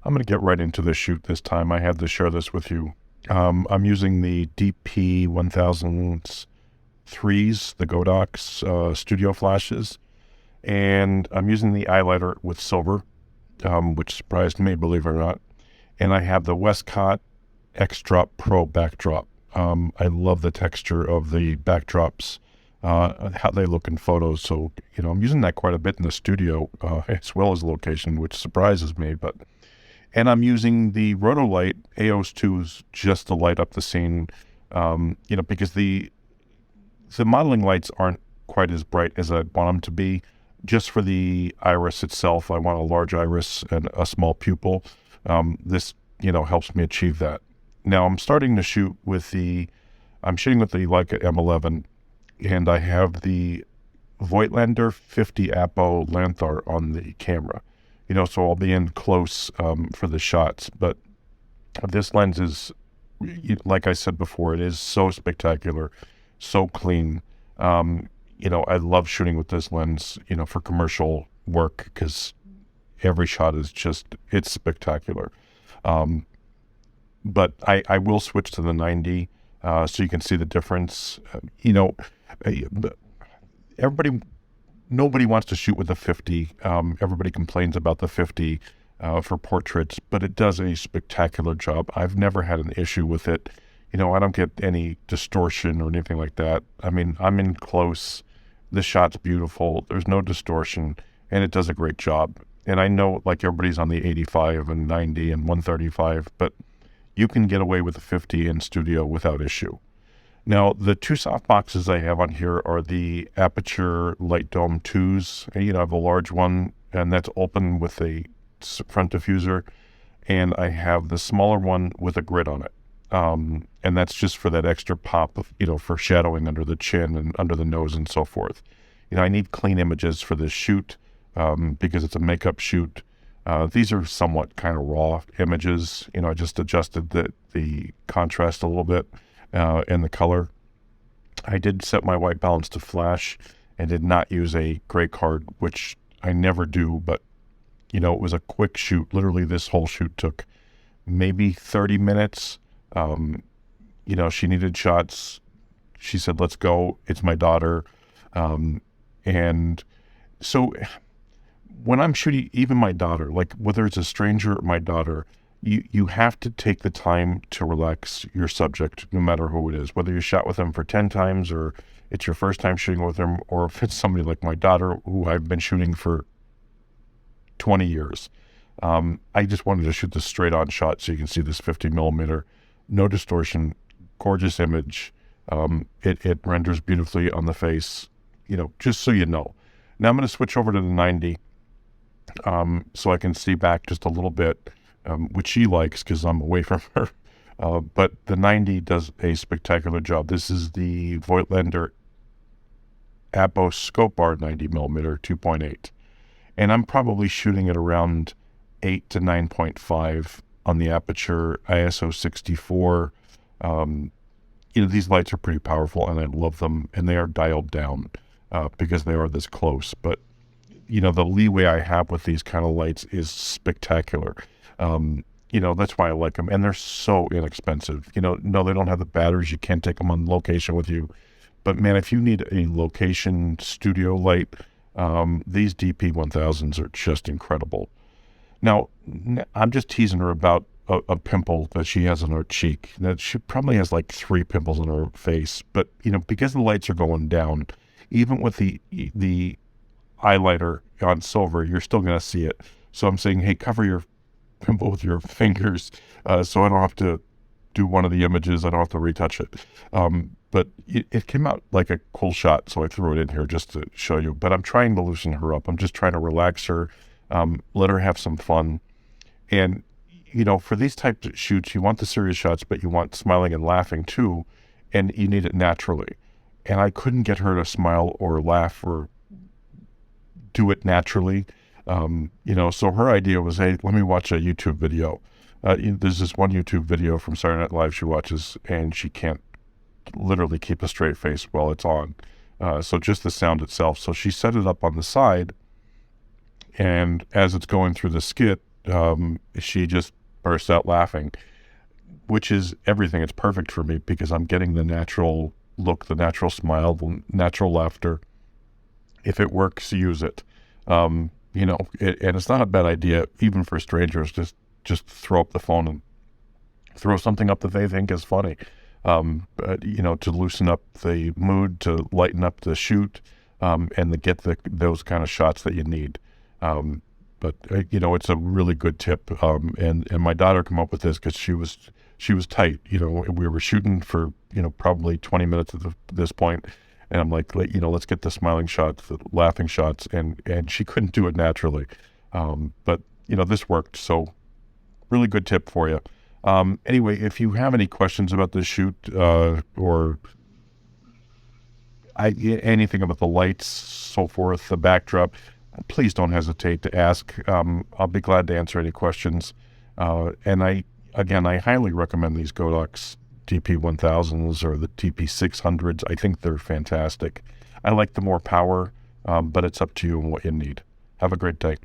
I'm going to get right into the shoot this time. I had to share this with you. I'm using the DP-1003s, the Godox studio flashes, and I'm using the highlighter with silver, which surprised me, believe it or not. And I have the Westcott X-Drop Pro backdrop. I love the texture of the backdrops, how they look in photos. So, I'm using that quite a bit in the studio, as well as location, which surprises me. And I'm using the Rotolight AOS2s just to light up the scene, because the modeling lights aren't quite as bright as I want them to be. Just for the iris itself, I want a large iris and a small pupil. This, helps me achieve that. Now I'm starting to shoot I'm shooting with the Leica M11, and I have the Voigtlander 50 APO-Lanthar on the camera. So I'll be in close for the shots. But this lens is, like I said before, it is so spectacular, so clean. I love shooting with this lens, for commercial work because every shot is it's spectacular. But I will switch to the 90 so you can see the difference. Nobody wants to shoot with the 50. Everybody complains about the 50 for portraits, but it does a spectacular job. I've never had an issue with it. I don't get any distortion or anything like that. I mean, I'm in close. The shot's beautiful. There's no distortion, and it does a great job. And I know, like, everybody's on the 85 and 90 and 135, but you can get away with the 50 in studio without issue. Now, the two soft boxes I have on here are the Aperture Light Dome 2s. I have a large one, and that's open with a front diffuser, and I have the smaller one with a grid on it. And that's just for that extra pop of, for shadowing under the chin and under the nose and so forth. I need clean images for this shoot because it's a makeup shoot. These are somewhat kind of raw images. I just adjusted the contrast a little bit and the color. I did set my white balance to flash and did not use a gray card, which I never do, but it was a quick shoot. Literally, this whole shoot took maybe 30 minutes. She needed shots. She said, let's go. It's my daughter. And so when I'm shooting, even my daughter, like whether it's a stranger or my daughter, you have to take the time to relax your subject, no matter who it is, whether you shot with them for 10 times or it's your first time shooting with them, or if it's somebody like my daughter who I've been shooting for 20 years. I just wanted to shoot this straight on shot so you can see this 50 millimeter, no distortion, gorgeous image. It renders beautifully on the face, just so you know. Now I'm going to switch over to the 90 so I can see back just a little bit, which she likes because I'm away from her. But the 90 does a spectacular job. This is the Voigtlander APO-Skopar 90 millimeter 2.8. And I'm probably shooting at around 8 to 9.5 on the aperture, ISO 64. These lights are pretty powerful and I love them, and they are dialed down because they are this close. But, the leeway I have with these kind of lights is spectacular. That's why I like them. And they're so inexpensive. No, they don't have the batteries. You can't take them on location with you. But man, if you need a location studio light, these DP-1000s are just incredible. Now, I'm just teasing her about a pimple that she has on her cheek. Now, she probably has like 3 pimples on her face. But, because the lights are going down, even with the highlighter on silver, you're still going to see it. So I'm saying, hey, cover your pimple with your fingers so I don't have to do one of the images. I don't have to retouch it. But it came out like a cool shot, so I threw it in here just to show you. But I'm trying to loosen her up. I'm just trying to relax her, let her have some fun. And, for these types of shoots, you want the serious shots, but you want smiling and laughing too, and you need it naturally. And I couldn't get her to smile or laugh or do it naturally. So her idea was, hey, let me watch a YouTube video. There's this one YouTube video from Saturday Night Live she watches, and she can't literally keep a straight face while it's on. So just the sound itself. So she set it up on the side, and as it's going through the skit, she just burst out laughing, which is everything. It's perfect for me because I'm getting the natural look, the natural smile, the natural laughter. If it works, use it. And it's not a bad idea, even for strangers, just throw up the phone and throw something up that they think is funny. But, to loosen up the mood, to lighten up the shoot, and to get those kind of shots that you need. But it's a really good tip. And my daughter came up with this because she was tight. We were shooting for probably 20 minutes at this point, and I'm like, let's get the smiling shots, the laughing shots, and she couldn't do it naturally. But this worked. So really good tip for you. Anyway, if you have any questions about the shoot or anything about the lights, so forth, the backdrop, please don't hesitate to ask. I'll be glad to answer any questions. And I highly recommend these Godox TP1000s or the TP600s. I think they're fantastic. I like the more power, but it's up to you and what you need. Have a great day.